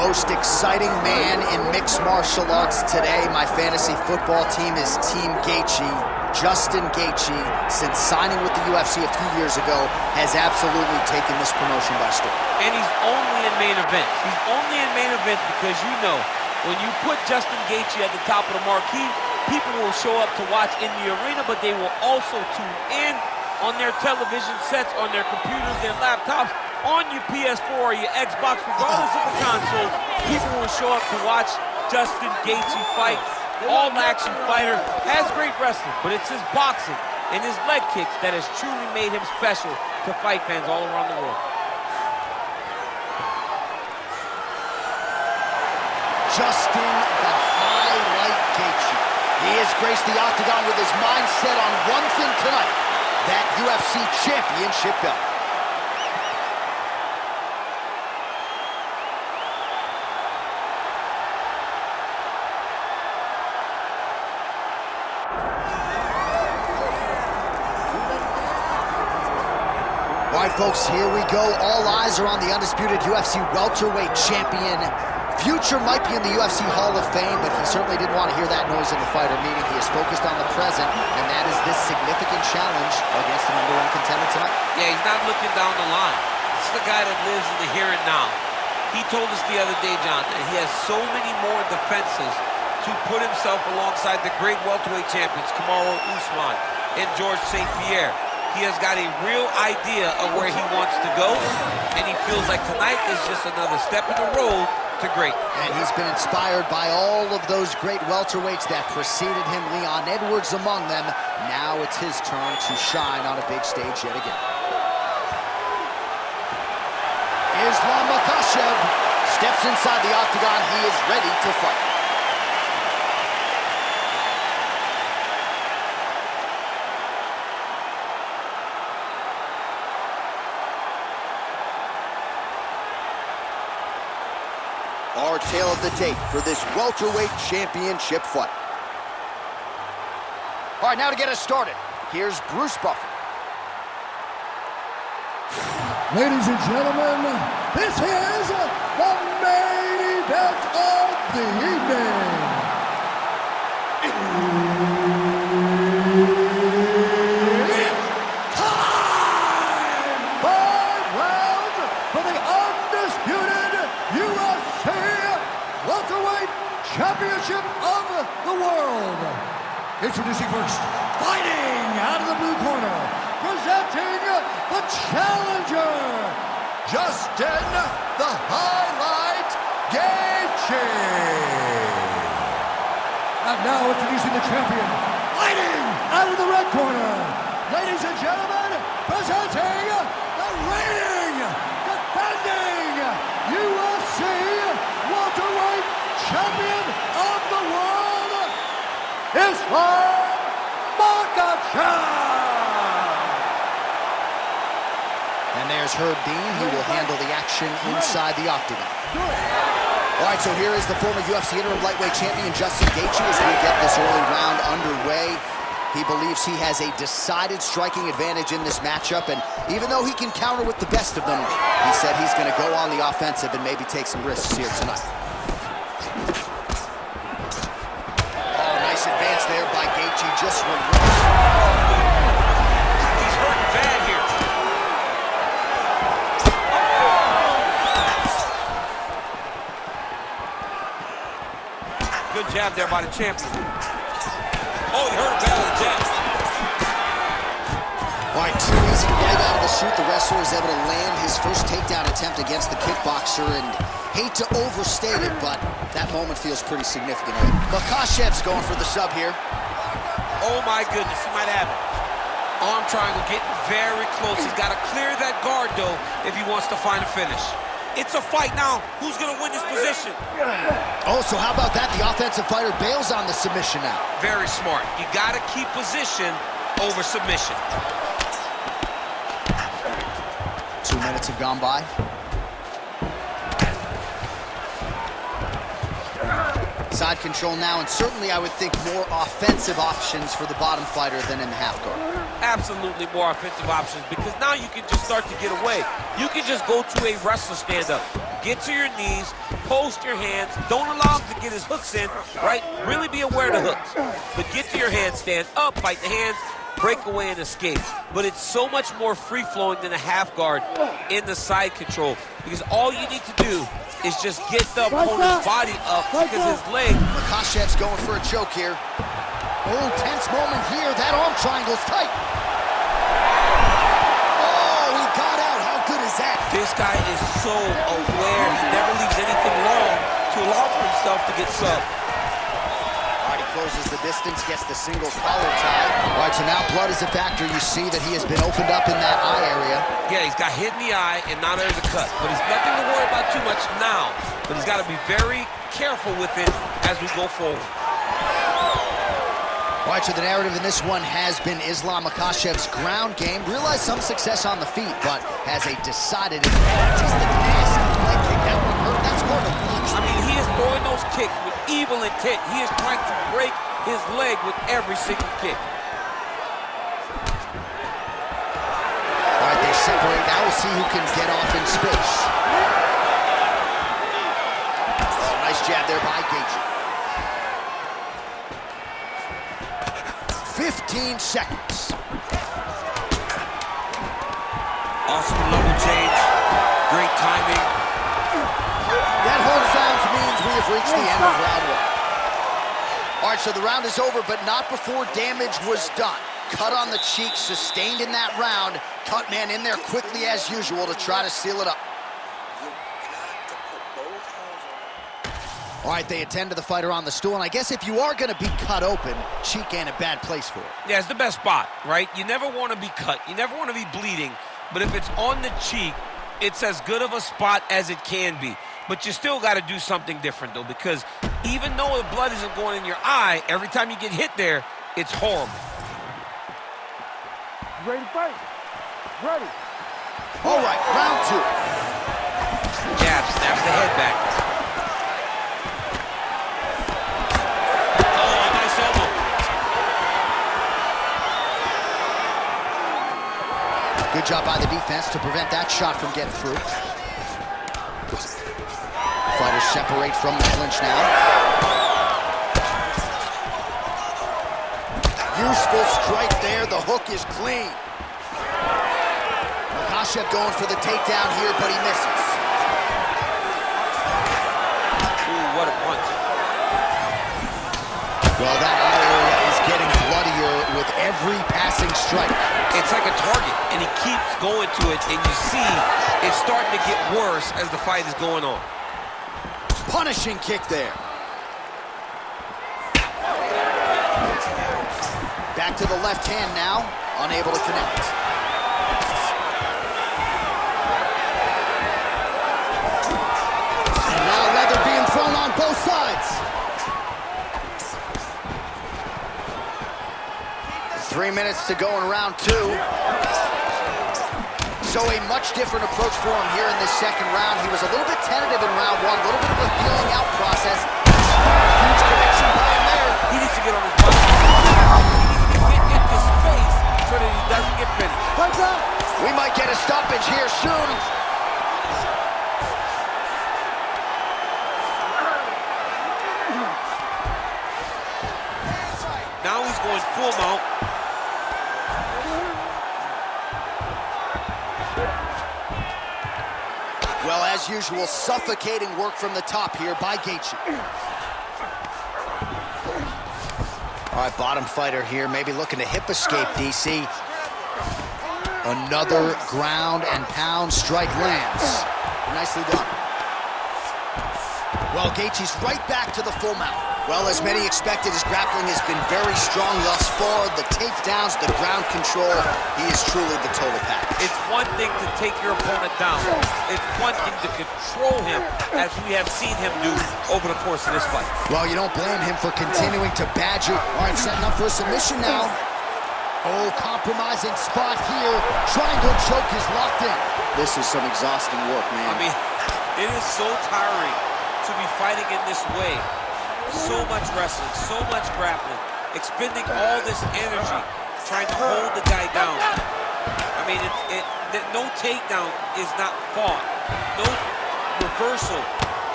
most exciting man in mixed martial arts today. My fantasy football team is Team Gaethje. Justin Gaethje, since signing with the UFC a few years ago, has absolutely taken this promotion by storm. And he's only in main events. He's only in main events because, you know, when you put Justin Gaethje at the top of the marquee, people will show up to watch in the arena, but they will also tune in on their television sets, on their computers, their laptops, on your PS4 or your Xbox, regardless of the console. People will show up to watch Justin Gaethje fight. All-action fighter, has great wrestling, but it's his boxing and his leg kicks that has truly made him special to fight fans all around the world. Justin the Highlight Gaethje. He has graced the octagon with his mind set on one thing tonight, that UFC championship belt. All right, folks, here we go. All eyes are on the undisputed UFC welterweight champion. Future might be in the UFC Hall of Fame, but he certainly didn't want to hear that noise in the fighter meeting. He is focused on the present, and that is this significant challenge against the #1 contender tonight. Yeah, he's not looking down the line. This is the guy that lives in the here and now. He told us the other day, John, that he has so many more defenses to put himself alongside the great welterweight champions, Kamaru Usman and George St. Pierre. He has got a real idea of where he wants to go, and he feels like tonight is just another step in the road to great. And he's been inspired by all of those great welterweights that preceded him, Leon Edwards among them. Now it's his turn to shine on a big stage yet again. Islam Makhachev steps inside the octagon. He is ready to fight. Our tale of the tape for this welterweight championship fight. All right, now to get us started, here's Bruce Buffer. Ladies and gentlemen, this is the main event of the evening. It's time! 5 rounds for the undisputed UFC welterweight championship of the world. Introducing first, fighting out of the blue corner, presenting the challenger, Justin the Highlight Gaethje. And now introducing the champion, fighting out of the red corner, ladies and gentlemen, presenting the reigning, defending UFC welterweight champion of the world, Islam Makhachev. And there's Herb Dean. He will handle the action inside the octagon. All right, so here is the former UFC interim lightweight champion, Justin Gaethje, as we get this early round underway. He believes he has a decided striking advantage in this matchup, and even though he can counter with the best of them, he said he's going to go on the offensive and maybe take some risks here tonight. Oh, nice advance there by Gaethje, just reversed. He's hurting bad here. Good jab there by the champion. Oh, he hurt him bad with the jab. All right, too easy right out of the chute. The wrestler is able to land his first takedown attempt against the kickboxer, and hate to overstate it, but that moment feels pretty significant. Makhachev's going for the sub here. Oh my goodness, he might have it. Arm triangle getting very close. He's got to clear that guard, though, if he wants to find a finish. It's a fight now. Who's going to win this position? Oh, so how about that? The offensive fighter bails on the submission now. Very smart. You got to keep position over submission. 2 minutes have gone by. Side control now, and certainly I would think more offensive options for the bottom fighter than in the half guard. Absolutely more offensive options, because now you can just start to get away. You can just go to a wrestler stand-up, get to your knees, post your hands, don't allow him to get his hooks in, right? Really be aware of the hooks. But get to your hands, stand up, fight the hands, break away and escape. But it's so much more free-flowing than a half guard in the side control, because all you need to do is just get the opponent's body up because his leg. Makhachev's going for a choke here. Oh, tense moment here. That arm triangle's tight. Oh, he got out. How good is that? This guy is so aware. He never leaves anything long to allow for himself to get subbed. All right, he closes the distance, gets the single collar tie. All right, so now blood is a factor. You see that he has been opened up in that eye area. Yeah, he's got hit in the eye, and now there's a cut. But he's nothing to worry about too much now. But he's got to be very careful with it as we go forward. All right, so the narrative in this one has been Islam Makhachev's ground game. Realized some success on the feet, but has a decided advantage. Just a nasty leg kick. That one hurt. That's hard to watch. I mean, he is throwing those kicks with evil intent. He is trying to break his leg with every single kick. All right, they separate. Now we'll see who can get off in space. Oh, nice jab there by Gaethje. 15 seconds. Awesome level change. Great timing. That horn sounds means we have reached the end of round one. All right, so the round is over, but not before damage was done. Cut on the cheek, sustained in that round. Cut man in there quickly as usual to try to seal it up. All right, they attend to the fighter on the stool, and I guess if you are going to be cut open, cheek ain't a bad place for it. Yeah, it's the best spot, right? You never want to be cut. You never want to be bleeding. But if it's on the cheek, it's as good of a spot as it can be. But you still got to do something different, though, because even though the blood isn't going in your eye, every time you get hit there, it's horrible. Ready to fight? Ready. All right, round two. Jab, snaps the head back. Good job by the defense to prevent that shot from getting through. Fighters separate from the clinch now. Useful strike there. The hook is clean. Makhachev going for the takedown here, but he misses. Ooh, what a punch. Well, that eye area is getting bloodier with every passing strike. It's like a target, and he keeps going to it, and you see it's starting to get worse as the fight is going on. Punishing kick there. Back to the left hand now, unable to connect. And now leather being thrown on both sides. 3 minutes to go in round two. So a much different approach for him here in this second round. He was a little bit tentative in round one, a little bit of a feeling out process. Huge connection by him there. He needs to get on his body. He needs to get into space so that he doesn't get finished. We might get a stoppage here soon. Now he's going full mount. Well, as usual, suffocating work from the top here by Gaethje. All right, bottom fighter here, maybe looking to hip escape, DC. Another ground and pound strike lands. Nicely done. Well, Gaethje's right back to the full mount. Well, as many expected, his grappling has been very strong thus far. The takedowns, the ground control, he is truly the total package. It's one thing to take your opponent down. It's one thing to control him, as we have seen him do over the course of this fight. Well, you don't blame him for continuing to badger. All right, setting up for a submission now. Oh, compromising spot here. Triangle choke is locked in. This is some exhausting work, man. I mean, it is so tiring to be fighting in this way. So much wrestling, so much grappling, expending all this energy trying to hold the guy down. I mean, no takedown is not fought. reversal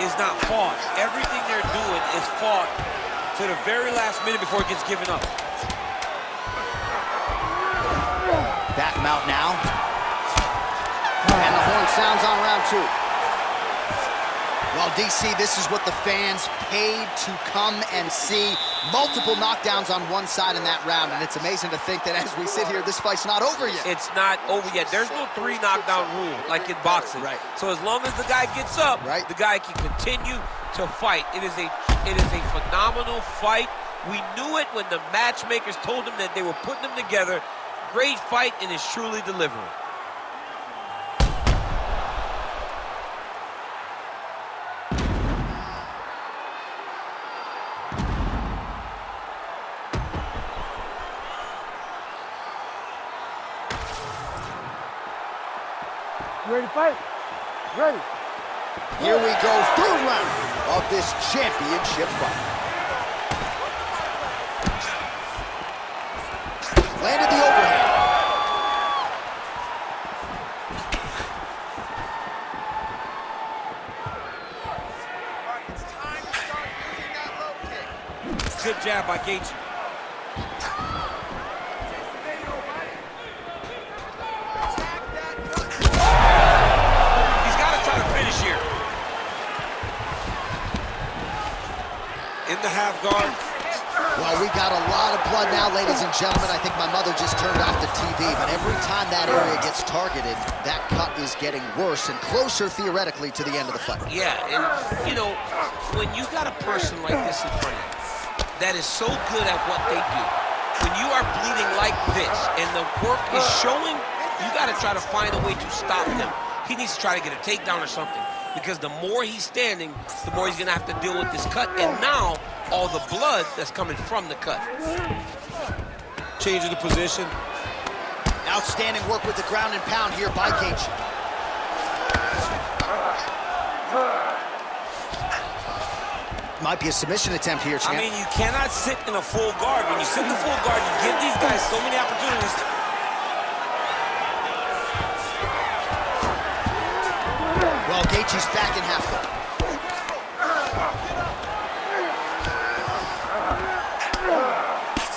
is not fought. Everything they're doing is fought to the very last minute before it gets given up. Back him out now. And the horn sounds on round 2. Well, DC, this is what the fans paid to come and see. Multiple knockdowns on one side in that round, and it's amazing to think that as we sit here, this fight's not over yet. It's not over yet. There's no 3 knockdown rule like in boxing. Right. So as long as the guy gets up, right, the guy can continue to fight. It is a phenomenal fight. We knew it when the matchmakers told them that they were putting them together. Great fight, and is truly delivering. You ready to fight? Ready. Here we go, 3rd round of this championship fight. Landed the overhand. It's time to start using that low kick. Good jab by Gaethje. He's got to try to finish here. In the half guard. Well, we got a lot of blood now, ladies and gentlemen. I think my mother just turned off the TV, but every time that area gets targeted, that cut is getting worse and closer, theoretically, to the end of the fight. Yeah, and, you know, when you got a person like this in front of you that is so good at what they do, when you are bleeding like this and the work is showing, you got to try to find a way to stop him. He needs to try to get a takedown or something, because the more he's standing, the more he's going to have to deal with this cut, and now all the blood that's coming from the cut. Changing the position. Outstanding work with the ground and pound here by Gaethje. Might be a submission attempt here, champ. I mean, you cannot sit in a full guard. When you sit in a full guard, you give these guys so many opportunities. Well, Gaethje's back in half guard.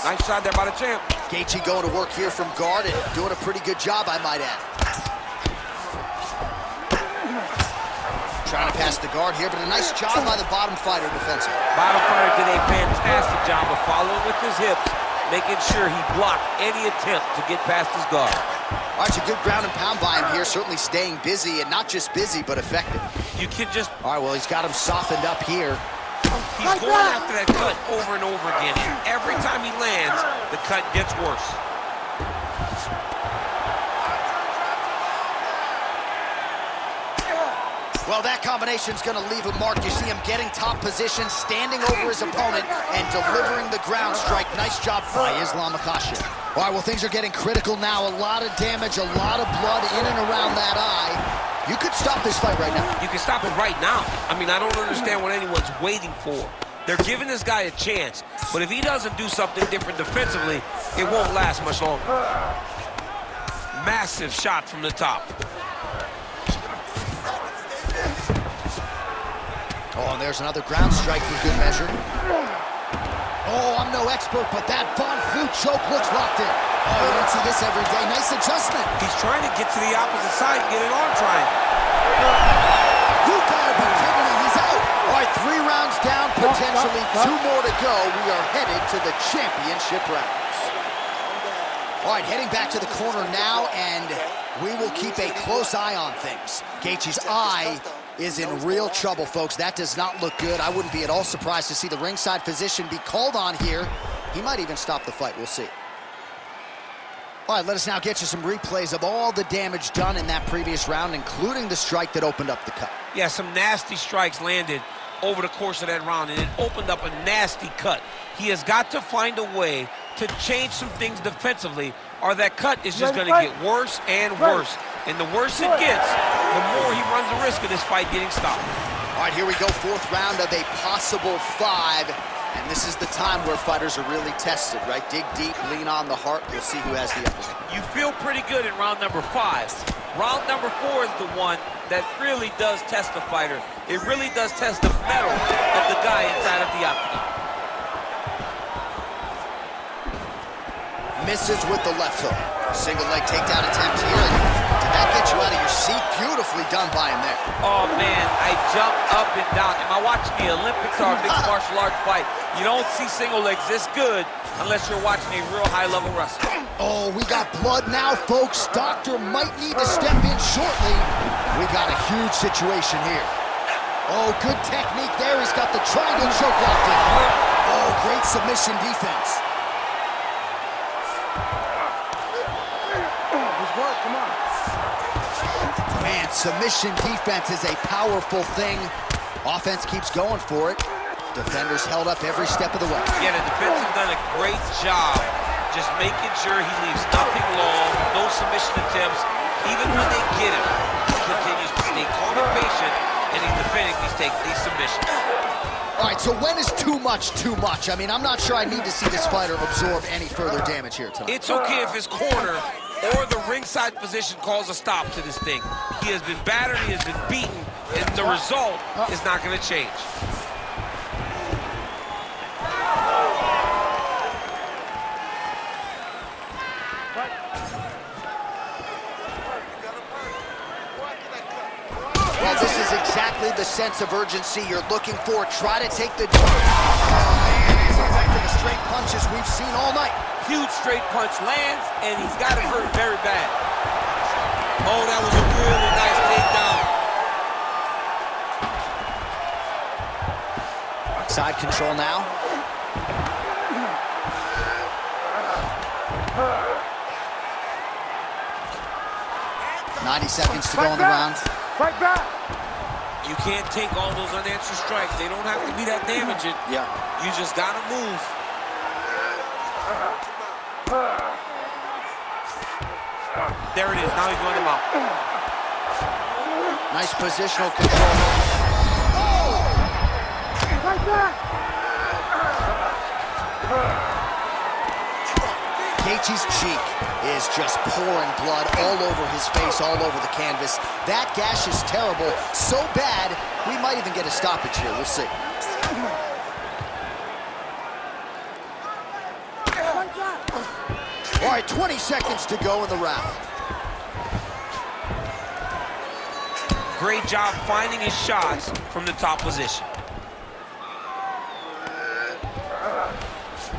Nice shot there by the champ. Gaethje going to work here from guard and doing a pretty good job, I might add. Trying to pass the guard here, but a nice job by the bottom fighter defensively. Bottom fighter did a fantastic job of following with his hips, making sure he blocked any attempt to get past his guard. All right, it's a good ground and pound by him here, certainly staying busy, and not just busy, but effective. You can just... All right, well, he's got him softened up here. He's going after that cut over and over again. And every time he lands, the cut gets worse. Well, that combination's going to leave a mark. You see him getting top position, standing over his opponent, and delivering the ground strike. Nice job by Islam Makhachev. All right, well, things are getting critical now. A lot of damage, a lot of blood in and around that eye. You could stop this fight right now. You can stop it right now. I mean, I don't understand what anyone's waiting for. They're giving this guy a chance, but if he doesn't do something different defensively, it won't last much longer. Massive shot from the top. Oh, and there's another ground strike for good measure. Oh, I'm no expert, but that Von Flue choke looks locked in. Oh, you don't see this every day. Nice adjustment. He's trying to get to the opposite side and get an arm triangle. You gotta be kidding me, he's out. All right, 3 rounds down, potentially 2 more to go. We are headed to the championship rounds. All right, heading back to the corner now, and we will keep a close eye on things. Gaethje's eye is in real trouble, folks. That does not look good. I wouldn't be at all surprised to see the ringside physician be called on here. He might even stop the fight. We'll see. All right, let us now get you some replays of all the damage done in that previous round, including the strike that opened up the cut. Yeah, some nasty strikes landed over the course of that round, and it opened up a nasty cut. He has got to find a way to change some things defensively, or that cut is just going to get worse and worse. And the worse it gets, the more he runs the risk of this fight getting stopped. All right, here we go, 4th round of a possible 5. And this is the time where fighters are really tested, right? Dig deep, lean on the heart. We'll see who has the upper hand. You feel pretty good in round number 5. Round number 4 is the one that really does test the fighter. It really does test the mettle of the guy inside of the octagon. Misses with the left hook. Single leg takedown attempt here. Did that get you out of your seat? Beautifully done by him there. Oh, man, I jumped up and down. Am I watching the Olympics or a mixed martial arts fight? You don't see single legs this good unless you're watching a real high-level wrestler. Oh, we got blood now, folks. Doctor might need to step in shortly. We got a huge situation here. Oh, good technique there. He's got the triangle choke locked in. Oh, great submission defense. Come on. Man, submission defense is a powerful thing. Offense keeps going for it. Defenders held up every step of the way. Yeah, the defense has done a great job just making sure he leaves nothing long, no submission attempts. Even when they get him, he continues to stay calm and patient, and he's defending these submissions. All right, so when is too much too much? I mean, I'm not sure I need to see this fighter absorb any further damage here tonight. It's okay if his corner or the ringside position calls a stop to this thing. He has been battered, he has been beaten, and the result is not going to change. Well, this is exactly the sense of urgency you're looking for. Try to take the... Oh, man, he's expecting the straight punches we've seen all night. Huge straight punch lands, and he's got it hurt very bad. Oh, that was a really nice takedown. Side control now. .90 to go in the round. Fight back! You can't take all those unanswered strikes. They don't have to be that damaging. Yeah. You just got to move. There it is. Now he's going him out. Nice positional control. Fight back! Gaethje's cheek is just pouring blood all over his face, all over the canvas. That gash is terrible, so bad, we might even get a stoppage here. We'll see. All right, 20 seconds to go in the round. Great job finding his shots from the top position.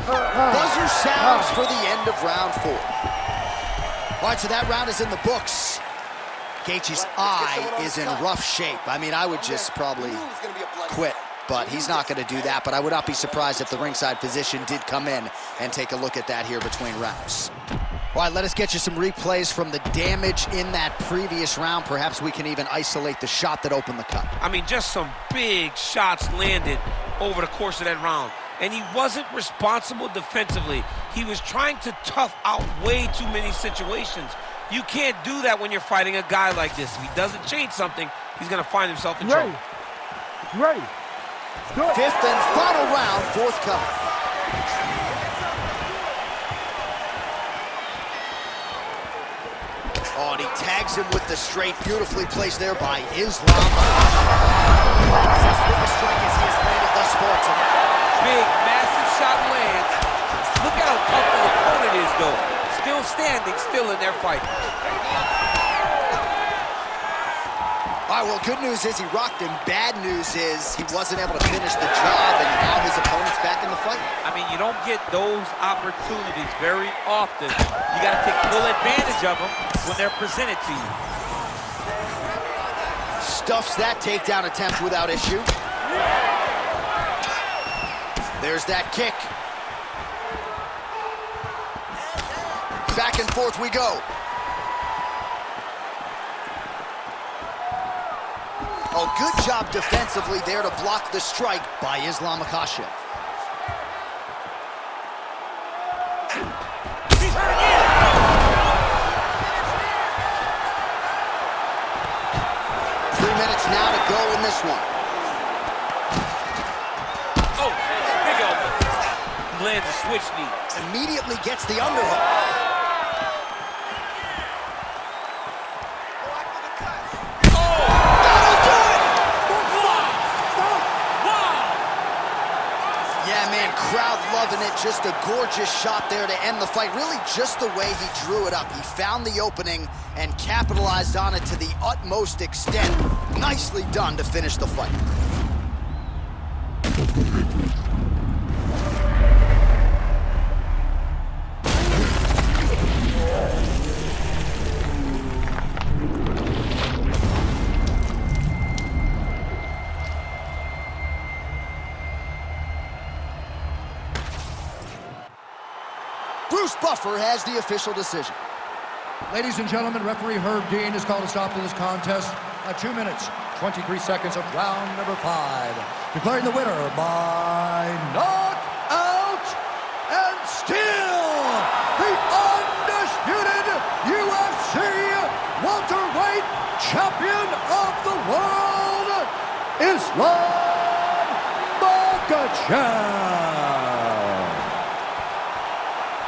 Buzzer sounds for the end of round 4. All right, so that round is in the books. Gaethje's eye is in rough shape. I mean, I would just probably quit, but he's not going to do that. But I would not be surprised if the ringside physician did come in and take a look at that here between rounds. All right, let us get you some replays from the damage in that previous round. Perhaps we can even isolate the shot that opened the cut. I mean, just some big shots landed over the course of that round. And he wasn't responsible defensively. He was trying to tough out way too many situations. You can't do that when you're fighting a guy like this. If he doesn't change something, he's going to find himself in trouble. Ready. Good. 5th and final round, 4th coming. Oh, and he tags him with the straight, beautifully placed there by Islam. His biggest strike as he has landed thus far tonight. Big, massive shot lands. Look at how tough the opponent is, though. Still standing, still in their fight. All right, well, good news is he rocked him. Bad news is he wasn't able to finish the job, and now his opponent's back in the fight. I mean, you don't get those opportunities very often. You got to take full advantage of them when they're presented to you. Stuffs that takedown attempt without issue. There's that kick. Back and forth we go. Oh, good job defensively there to block the strike by Islam Makhachev. He's hurt again. 3 minutes now to go in this one. Oh, big elbow. That's a switch knee. Immediately gets the underhook. That'll do it! Yeah, man, crowd loving it. Just a gorgeous shot there to end the fight. Really just the way he drew it up. He found the opening and capitalized on it to the utmost extent. Nicely done to finish the fight. Bruce Buffer has the official decision. Ladies and gentlemen, referee Herb Dean has called a stop to this contest at 2 minutes, 23 seconds of round number 5. Declaring the winner by knockout and still the undisputed UFC welterweight champion of the world, Islam Makhachev.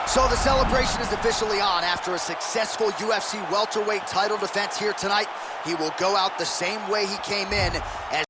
So the celebration is officially on. After a successful UFC welterweight title defense here tonight, he will go out the same way he came in, as